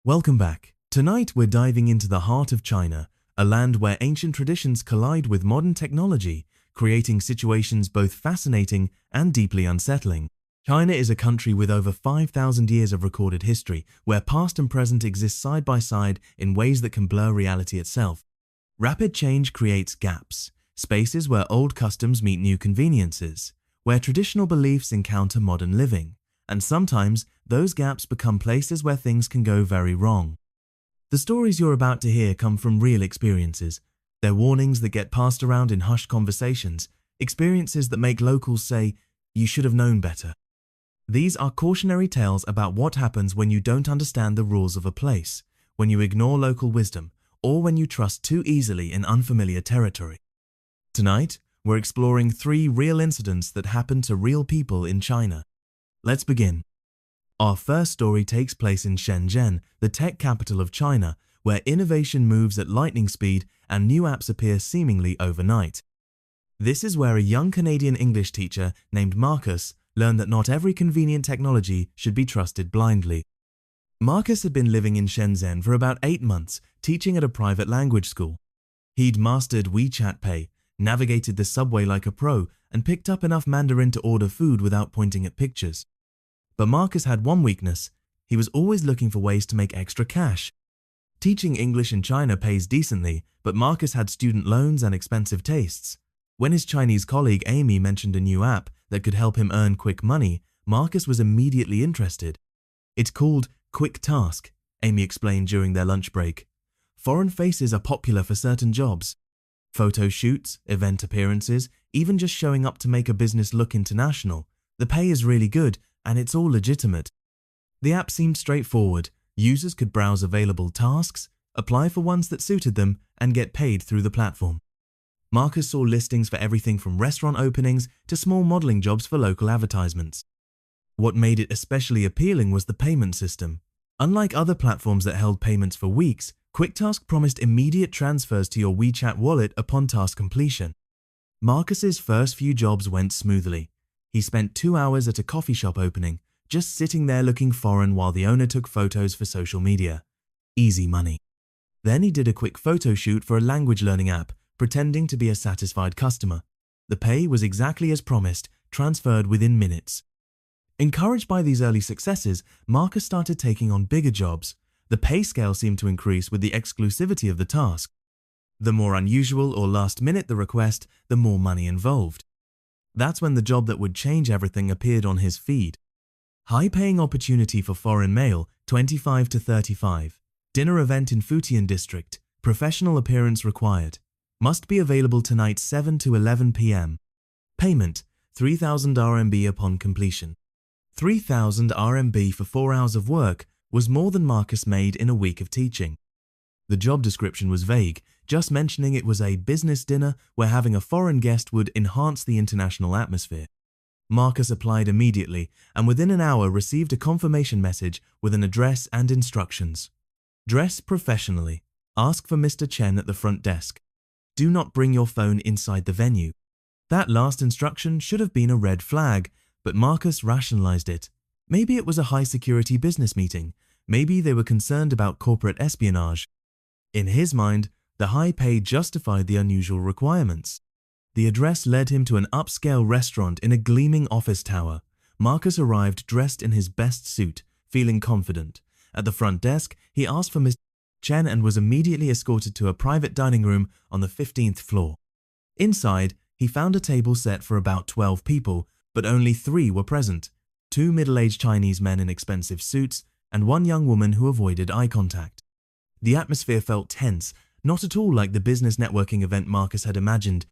Welcome back. Tonight we're diving into the heart of China, a land where ancient traditions collide with modern technology, creating situations both fascinating and deeply unsettling. China is a country with over 5,000 years of recorded history, where past and present exist side by side in ways that can blur reality itself. Rapid change creates gaps, spaces where old customs meet new conveniences, where traditional beliefs encounter modern living, and sometimes those gaps become places where things can go very wrong. The stories you're about to hear come from real experiences. They're warnings that get passed around in hushed conversations, experiences that make locals say, "You should have known better." These are cautionary tales about what happens when you don't understand the rules of a place, when you ignore local wisdom, or when you trust too easily in unfamiliar territory. Tonight, we're exploring 3 real incidents that happened to real people in China. Let's begin. Our first story takes place in Shenzhen, the tech capital of China, where innovation moves at lightning speed and new apps appear seemingly overnight. This is where a young Canadian English teacher named Marcus learned that not every convenient technology should be trusted blindly. Marcus had been living in Shenzhen for about 8 months, teaching at a private language school. He'd mastered WeChat Pay, navigated the subway like a pro, and picked up enough Mandarin to order food without pointing at pictures. But Marcus had one weakness. He was always looking for ways to make extra cash. Teaching English in China pays decently, but Marcus had student loans and expensive tastes. When his Chinese colleague Amy mentioned a new app that could help him earn quick money, Marcus was immediately interested. "It's called Quick Task," Amy explained during their lunch break. "Foreign faces are popular for certain jobs. Photo shoots, event appearances, even just showing up to make a business look international. The pay is really good, and it's all legitimate." The app seemed straightforward. Users could browse available tasks, apply for ones that suited them, and get paid through the platform. Marcus saw listings for everything from restaurant openings to small modeling jobs for local advertisements. What made it especially appealing was the payment system. Unlike other platforms that held payments for weeks, QuickTask promised immediate transfers to your WeChat wallet upon task completion. Marcus's first few jobs went smoothly. He spent 2 hours at a coffee shop opening, just sitting there looking foreign while the owner took photos for social media. Easy money. Then he did a quick photo shoot for a language learning app, pretending to be a satisfied customer. The pay was exactly as promised, transferred within minutes. Encouraged by these early successes, Marcus started taking on bigger jobs. The pay scale seemed to increase with the exclusivity of the task. The more unusual or last minute the request, the more money involved. That's when the job that would change everything appeared on his feed. High-paying opportunity for foreign male, 25 to 35. Dinner event in Futian district. Professional appearance required. Must be available tonight 7 to 11 p.m. Payment, 3,000 RMB upon completion. 3,000 RMB for 4 hours of work was more than Marcus made in a week of teaching. The job description was vague, just mentioning it was a business dinner where having a foreign guest would enhance the international atmosphere. Marcus applied immediately and within an hour received a confirmation message with an address and instructions. Dress professionally. Ask for Mr. Chen at the front desk. Do not bring your phone inside the venue. That last instruction should have been a red flag, but Marcus rationalized it. Maybe it was a high-security business meeting. Maybe they were concerned about corporate espionage. In his mind, the high pay justified the unusual requirements. The address led him to an upscale restaurant in a gleaming office tower. Marcus arrived dressed in his best suit, feeling confident. At the front desk, he asked for Mr. Chen and was immediately escorted to a private dining room on the 15th floor. Inside, he found a table set for about 12 people, but only 3 were present. 2 middle-aged Chinese men in expensive suits and 1 young woman who avoided eye contact. The atmosphere felt tense, not at all like the business networking event Marcus had imagined.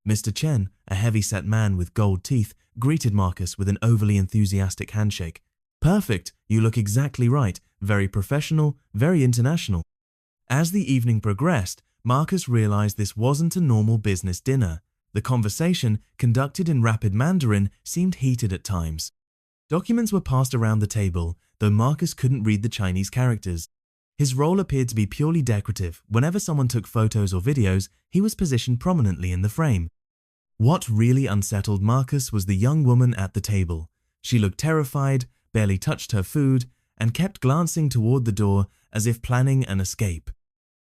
Mr. Chen, a heavy-set man with gold teeth, greeted Marcus with an overly enthusiastic handshake. "Perfect, you look exactly right, very professional, very international." As the evening progressed, Marcus realized this wasn't a normal business dinner. The conversation, conducted in rapid Mandarin, seemed heated at times. Documents were passed around the table, though Marcus couldn't read the Chinese characters. His role appeared to be purely decorative. Whenever someone took photos or videos, he was positioned prominently in the frame. What really unsettled Marcus was the young woman at the table. She looked terrified, barely touched her food, and kept glancing toward the door as if planning an escape.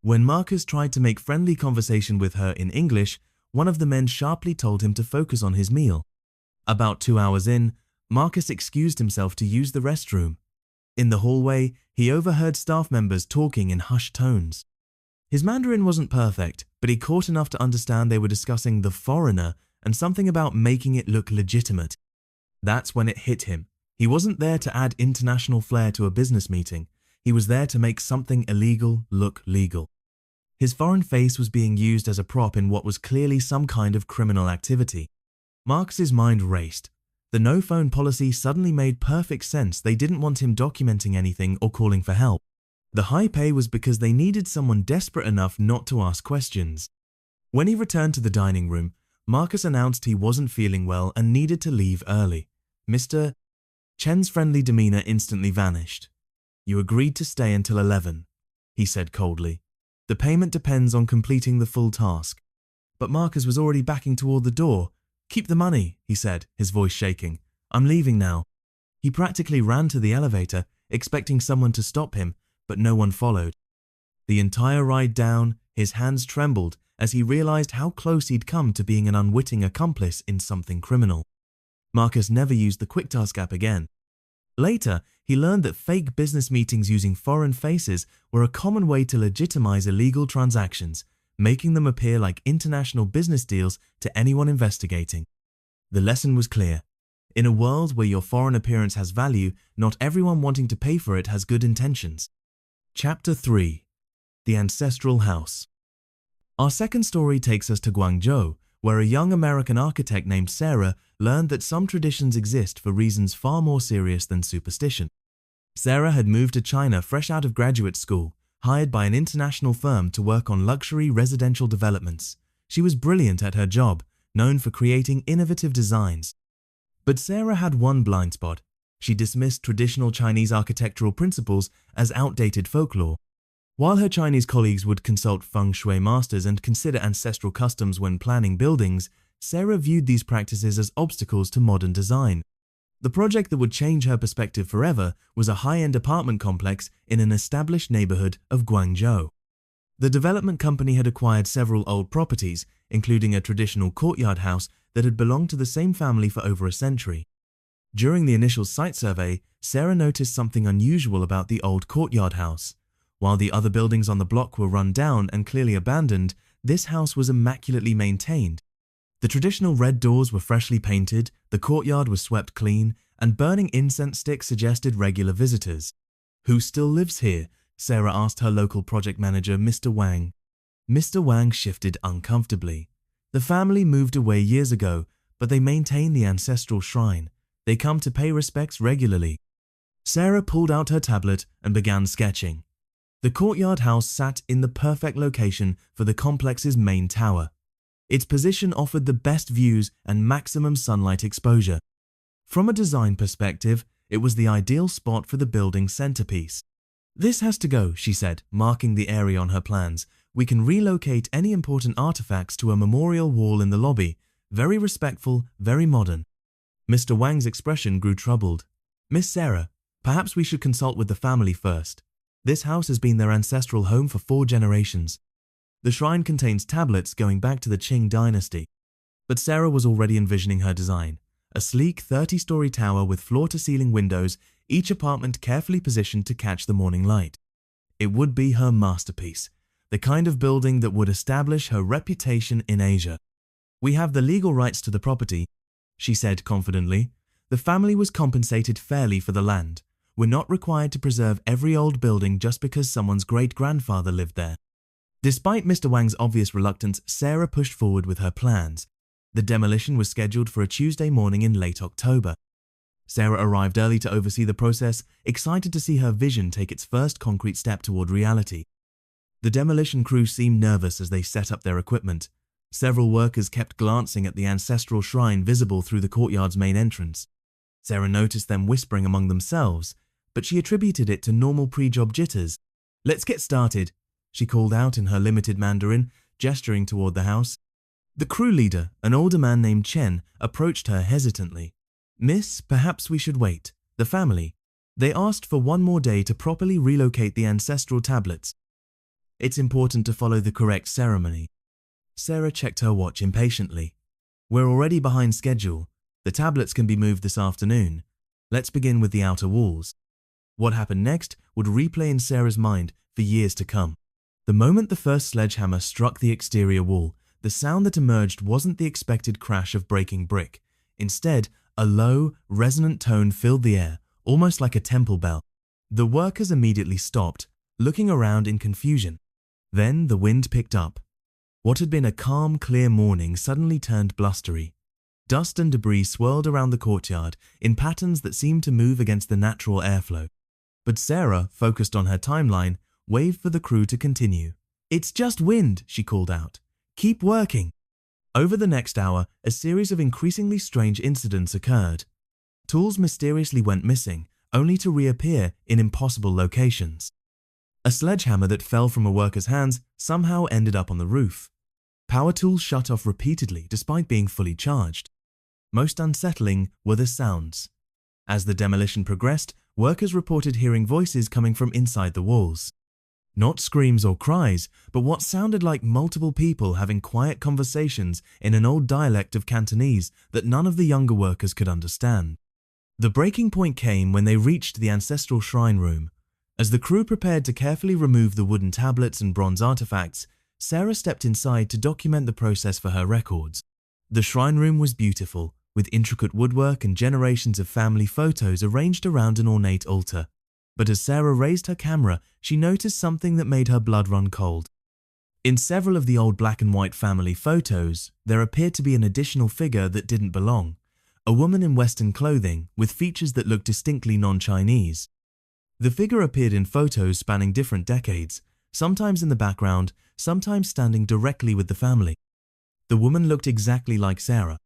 When Marcus tried to make friendly conversation with her in English, one of the men sharply told him to focus on his meal. About 2 hours in, Marcus excused himself to use the restroom. In the hallway, he overheard staff members talking in hushed tones. His Mandarin wasn't perfect, but he caught enough to understand they were discussing the foreigner and something about making it look legitimate. That's when it hit him. He wasn't there to add international flair to a business meeting. He was there to make something illegal look legal. His foreign face was being used as a prop in what was clearly some kind of criminal activity. Marcus's mind raced. The no-phone policy suddenly made perfect sense. They didn't want him documenting anything or calling for help. The high pay was because they needed someone desperate enough not to ask questions. When he returned to the dining room, Marcus announced he wasn't feeling well and needed to leave early. Mr. Chen's friendly demeanor instantly vanished. "You agreed to stay until 11, he said coldly. "The payment depends on completing the full task." But Marcus was already backing toward the door. "Keep the money," he said, his voice shaking. "I'm leaving now." He practically ran to the elevator, expecting someone to stop him, but no one followed. The entire ride down, his hands trembled as he realized how close he'd come to being an unwitting accomplice in something criminal. Marcus never used the QuickTask app again. Later, he learned that fake business meetings using foreign faces were a common way to legitimize illegal transactions, making them appear like international business deals to anyone investigating. The lesson was clear. In a world where your foreign appearance has value, not everyone wanting to pay for it has good intentions. Chapter 3. The Ancestral House. Our second story takes us to Guangzhou, where a young American architect named Sarah learned that some traditions exist for reasons far more serious than superstition. Sarah had moved to China fresh out of graduate school, hired by an international firm to work on luxury residential developments. She was brilliant at her job, known for creating innovative designs. But Sarah had one blind spot. She dismissed traditional Chinese architectural principles as outdated folklore. While her Chinese colleagues would consult feng shui masters and consider ancestral customs when planning buildings, Sarah viewed these practices as obstacles to modern design. The project that would change her perspective forever was a high-end apartment complex in an established neighborhood of Guangzhou. The development company had acquired several old properties, including a traditional courtyard house that had belonged to the same family for over a century. During the initial site survey, Sarah noticed something unusual about the old courtyard house. While the other buildings on the block were run down and clearly abandoned, this house was immaculately maintained. The traditional red doors were freshly painted, the courtyard was swept clean, and burning incense sticks suggested regular visitors. "Who still lives here?" Sarah asked her local project manager, Mr. Wang. Mr. Wang shifted uncomfortably. The family moved away years ago, but they maintain the ancestral shrine. They come to pay respects regularly. Sarah pulled out her tablet and began sketching. The courtyard house sat in the perfect location for the complex's main tower. Its position offered the best views and maximum sunlight exposure. From a design perspective, it was the ideal spot for the building's centerpiece. "This has to go," she said, marking the area on her plans. "We can relocate any important artifacts to a memorial wall in the lobby. Very respectful, very modern." Mr. Wang's expression grew troubled. "Miss Sarah, perhaps we should consult with the family first. This house has been their ancestral home for 4 generations. The shrine contains tablets going back to the Qing dynasty." But Sarah was already envisioning her design. A sleek 30-story tower with floor-to-ceiling windows, each apartment carefully positioned to catch the morning light. It would be her masterpiece, the kind of building that would establish her reputation in Asia. "We have the legal rights to the property," she said confidently. "The family was compensated fairly for the land. We're not required to preserve every old building just because someone's great-grandfather lived there." Despite Mr. Wang's obvious reluctance, Sarah pushed forward with her plans. The demolition was scheduled for a Tuesday morning in late October. Sarah arrived early to oversee the process, excited to see her vision take its first concrete step toward reality. The demolition crew seemed nervous as they set up their equipment. Several workers kept glancing at the ancestral shrine visible through the courtyard's main entrance. Sarah noticed them whispering among themselves, but she attributed it to normal pre-job jitters. "Let's get started," she called out in her limited Mandarin, gesturing toward the house. The crew leader, an older man named Chen, approached her hesitantly. "Miss, perhaps we should wait. The family." They asked for one more day to properly relocate the ancestral tablets. It's important to follow the correct ceremony. Sarah checked her watch impatiently. We're already behind schedule. The tablets can be moved this afternoon. Let's begin with the outer walls. What happened next would replay in Sarah's mind for years to come. The moment the first sledgehammer struck the exterior wall, the sound that emerged wasn't the expected crash of breaking brick. Instead, a low, resonant tone filled the air, almost like a temple bell. The workers immediately stopped, looking around in confusion. Then the wind picked up. What had been a calm, clear morning suddenly turned blustery. Dust and debris swirled around the courtyard in patterns that seemed to move against the natural airflow. But Sarah, focused on her timeline, waved for the crew to continue. "It's just wind," she called out. "Keep working." Over the next hour, a series of increasingly strange incidents occurred. Tools mysteriously went missing, only to reappear in impossible locations. A sledgehammer that fell from a worker's hands somehow ended up on the roof. Power tools shut off repeatedly despite being fully charged. Most unsettling were the sounds. As the demolition progressed, workers reported hearing voices coming from inside the walls. Not screams or cries, but what sounded like multiple people having quiet conversations in an old dialect of Cantonese that none of the younger workers could understand. The breaking point came when they reached the ancestral shrine room. As the crew prepared to carefully remove the wooden tablets and bronze artifacts, Sarah stepped inside to document the process for her records. The shrine room was beautiful, with intricate woodwork and generations of family photos arranged around an ornate altar. But as Sarah raised her camera, she noticed something that made her blood run cold. In several of the old black and white family photos, there appeared to be an additional figure that didn't belong. A woman in Western clothing with features that looked distinctly non-Chinese. The figure appeared in photos spanning different decades, sometimes in the background, sometimes standing directly with the family. The woman looked exactly like Sarah.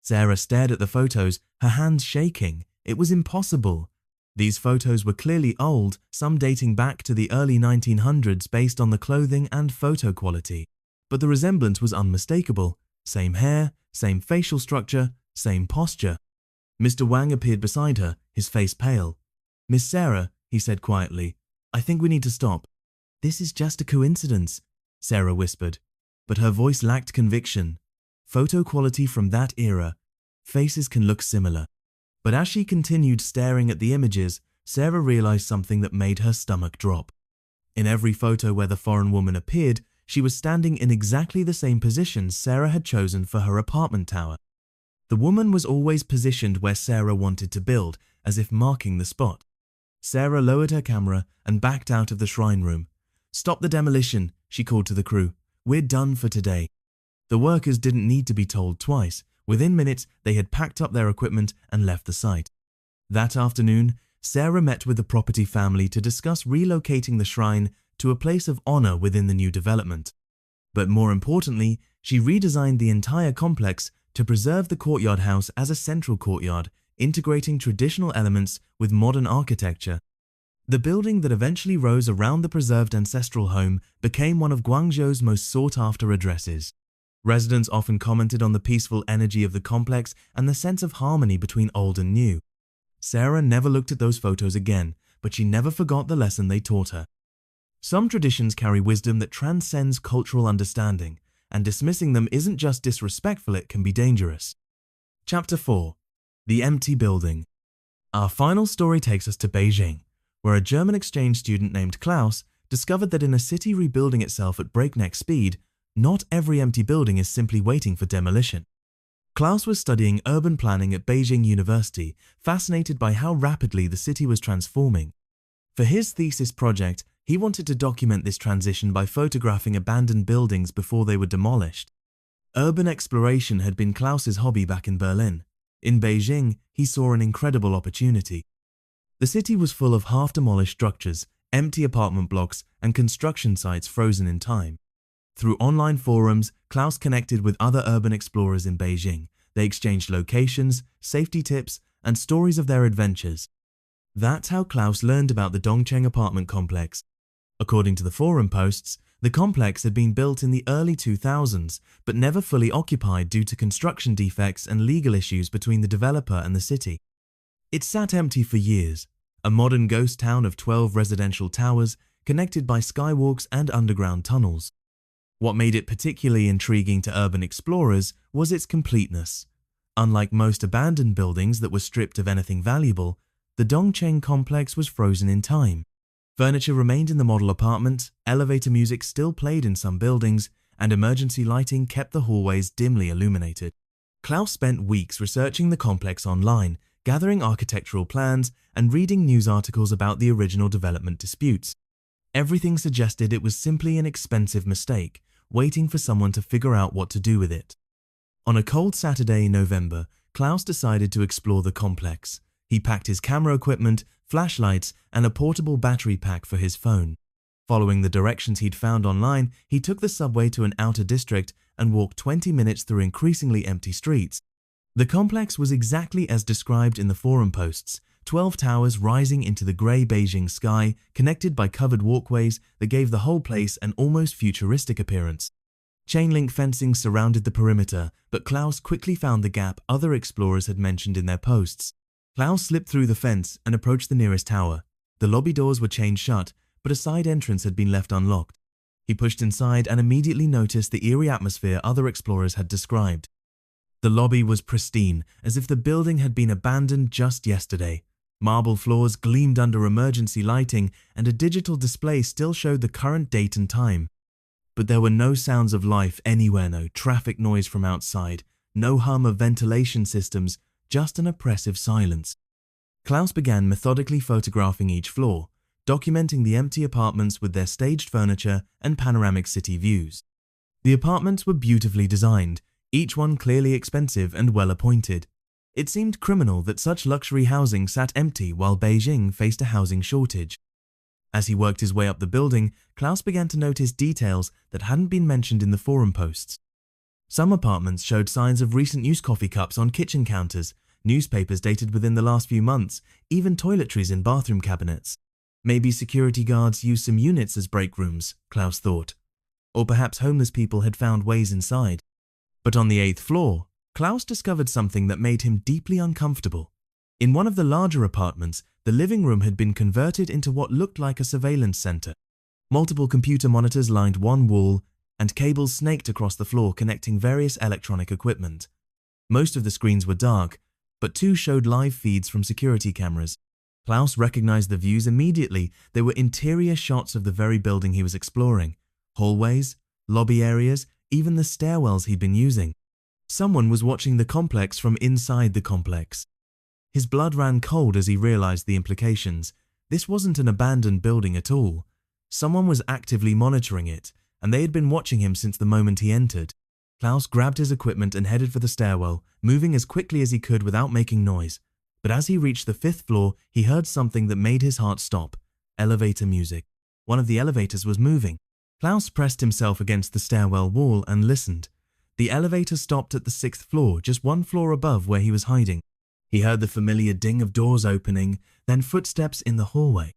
Sarah stared at the photos, her hands shaking. It was impossible. These photos were clearly old, some dating back to the early 1900s based on the clothing and photo quality. But the resemblance was unmistakable. Same hair, same facial structure, same posture. Mr. Wang appeared beside her, his face pale. "Miss Sarah," he said quietly, "I think we need to stop." "This is just a coincidence," Sarah whispered, but her voice lacked conviction. Photo quality from that era. Faces can look similar. But as she continued staring at the images, Sarah realized something that made her stomach drop. In every photo where the foreign woman appeared, she was standing in exactly the same position Sarah had chosen for her apartment tower. The woman was always positioned where Sarah wanted to build, as if marking the spot. Sarah lowered her camera and backed out of the shrine room. "Stop the demolition," she called to the crew. "We're done for today." The workers didn't need to be told twice. Within minutes, they had packed up their equipment and left the site. That afternoon, Sarah met with the property family to discuss relocating the shrine to a place of honor within the new development. But more importantly, she redesigned the entire complex to preserve the courtyard house as a central courtyard, integrating traditional elements with modern architecture. The building that eventually rose around the preserved ancestral home became one of Guangzhou's most sought-after addresses. Residents often commented on the peaceful energy of the complex and the sense of harmony between old and new. Sarah never looked at those photos again, but she never forgot the lesson they taught her. Some traditions carry wisdom that transcends cultural understanding, and dismissing them isn't just disrespectful, it can be dangerous. Chapter 4. The Empty Building. Our final story takes us to Beijing, where a German exchange student named Klaus discovered that in a city rebuilding itself at breakneck speed, not every empty building is simply waiting for demolition. Klaus was studying urban planning at Beijing University, fascinated by how rapidly the city was transforming. For his thesis project, he wanted to document this transition by photographing abandoned buildings before they were demolished. Urban exploration had been Klaus's hobby back in Berlin. In Beijing, he saw an incredible opportunity. The city was full of half-demolished structures, empty apartment blocks, and construction sites frozen in time. Through online forums, Klaus connected with other urban explorers in Beijing. They exchanged locations, safety tips, and stories of their adventures. That's how Klaus learned about the Dongcheng apartment complex. According to the forum posts, the complex had been built in the early 2000s, but never fully occupied due to construction defects and legal issues between the developer and the city. It sat empty for years, a modern ghost town of 12 residential towers connected by skywalks and underground tunnels. What made it particularly intriguing to urban explorers was its completeness. Unlike most abandoned buildings that were stripped of anything valuable, the Dongcheng complex was frozen in time. Furniture remained in the model apartment, elevator music still played in some buildings, and emergency lighting kept the hallways dimly illuminated. Klaus spent weeks researching the complex online, gathering architectural plans and reading news articles about the original development disputes. Everything suggested it was simply an expensive mistake, waiting for someone to figure out what to do with it. On a cold Saturday in November, Klaus decided to explore the complex. He packed his camera equipment, flashlights, and a portable battery pack for his phone. Following the directions he'd found online, he took the subway to an outer district and walked 20 minutes through increasingly empty streets. The complex was exactly as described in the forum posts, 12 towers rising into the grey Beijing sky, connected by covered walkways that gave the whole place an almost futuristic appearance. Chain-link fencing surrounded the perimeter, but Klaus quickly found the gap other explorers had mentioned in their posts. Klaus slipped through the fence and approached the nearest tower. The lobby doors were chained shut, but a side entrance had been left unlocked. He pushed inside and immediately noticed the eerie atmosphere other explorers had described. The lobby was pristine, as if the building had been abandoned just yesterday. Marble floors gleamed under emergency lighting, and a digital display still showed the current date and time. But there were no sounds of life anywhere, no traffic noise from outside, no hum of ventilation systems, just an oppressive silence. Klaus began methodically photographing each floor, documenting the empty apartments with their staged furniture and panoramic city views. The apartments were beautifully designed, each one clearly expensive and well appointed. It seemed criminal that such luxury housing sat empty while Beijing faced a housing shortage. As he worked his way up the building, Klaus began to notice details that hadn't been mentioned in the forum posts. Some apartments showed signs of recent use coffee cups on kitchen counters, newspapers dated within the last few months, even toiletries in bathroom cabinets. Maybe security guards used some units as break rooms, Klaus thought. Or perhaps homeless people had found ways inside. But on the 8th floor, Klaus discovered something that made him deeply uncomfortable. In one of the larger apartments, the living room had been converted into what looked like a surveillance center. Multiple computer monitors lined one wall, and cables snaked across the floor connecting various electronic equipment. Most of the screens were dark, but 2 showed live feeds from security cameras. Klaus recognized the views immediately. They were interior shots of the very building he was exploring. Hallways, lobby areas, even the stairwells he'd been using. Someone was watching the complex from inside the complex. His blood ran cold as he realized the implications. This wasn't an abandoned building at all. Someone was actively monitoring it, and they had been watching him since the moment he entered. Klaus grabbed his equipment and headed for the stairwell, moving as quickly as he could without making noise. But as he reached the 5th floor, he heard something that made his heart stop. Elevator music. One of the elevators was moving. Klaus pressed himself against the stairwell wall and listened. The elevator stopped at the 6th floor, just 1 floor above where he was hiding. He heard the familiar ding of doors opening, then footsteps in the hallway.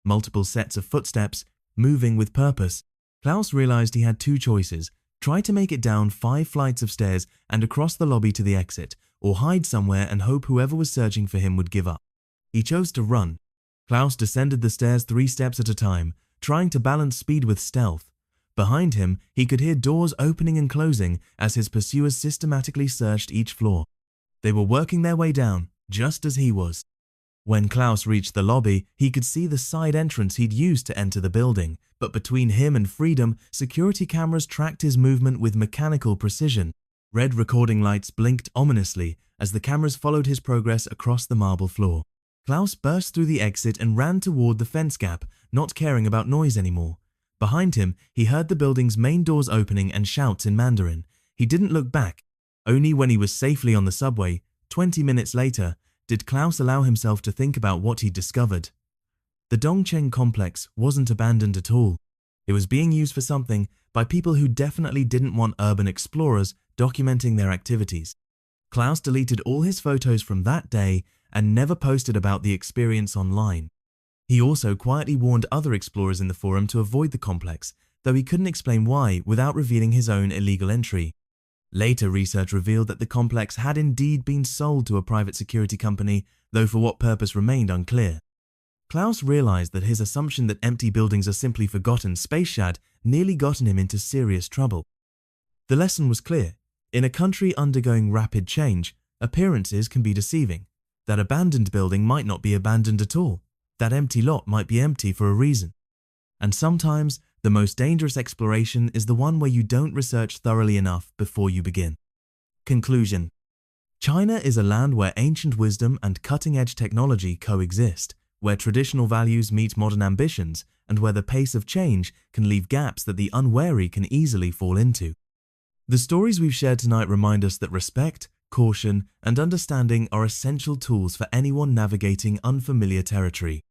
Multiple sets of footsteps, moving with purpose. Klaus realized he had 2 choices: try to make it down 5 flights of stairs and across the lobby to the exit, or hide somewhere and hope whoever was searching for him would give up. He chose to run. Klaus descended the stairs 3 steps at a time, trying to balance speed with stealth. Behind him, he could hear doors opening and closing as his pursuers systematically searched each floor. They were working their way down, just as he was. When Klaus reached the lobby, he could see the side entrance he'd used to enter the building, but between him and freedom, security cameras tracked his movement with mechanical precision. Red recording lights blinked ominously as the cameras followed his progress across the marble floor. Klaus burst through the exit and ran toward the fence gap, not caring about noise anymore. Behind him, he heard the building's main doors opening and shouts in Mandarin. He didn't look back. Only when he was safely on the subway, 20 minutes later, did Klaus allow himself to think about what he'd discovered. The Dongcheng complex wasn't abandoned at all. It was being used for something by people who definitely didn't want urban explorers documenting their activities. Klaus deleted all his photos from that day and never posted about the experience online. He also quietly warned other explorers in the forum to avoid the complex, though he couldn't explain why without revealing his own illegal entry. Later research revealed that the complex had indeed been sold to a private security company, though for what purpose remained unclear. Klaus realized that his assumption that empty buildings are simply forgotten space shad nearly gotten him into serious trouble. The lesson was clear. In a country undergoing rapid change, appearances can be deceiving. That abandoned building might not be abandoned at all. That empty lot might be empty for a reason. And sometimes, the most dangerous exploration is the one where you don't research thoroughly enough before you begin. Conclusion: China is a land where ancient wisdom and cutting-edge technology coexist, where traditional values meet modern ambitions, and where the pace of change can leave gaps that the unwary can easily fall into. The stories we've shared tonight remind us that respect, caution, and understanding are essential tools for anyone navigating unfamiliar territory.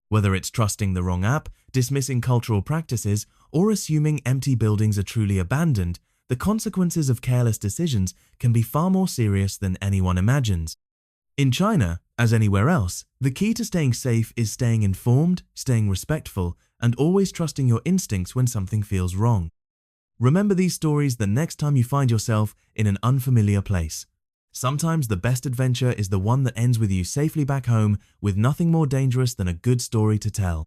Whether it's trusting the wrong app, dismissing cultural practices, or assuming empty buildings are truly abandoned, the consequences of careless decisions can be far more serious than anyone imagines. In China, as anywhere else, the key to staying safe is staying informed, staying respectful, and always trusting your instincts when something feels wrong. Remember these stories the next time you find yourself in an unfamiliar place. Sometimes the best adventure is the one that ends with you safely back home with nothing more dangerous than a good story to tell.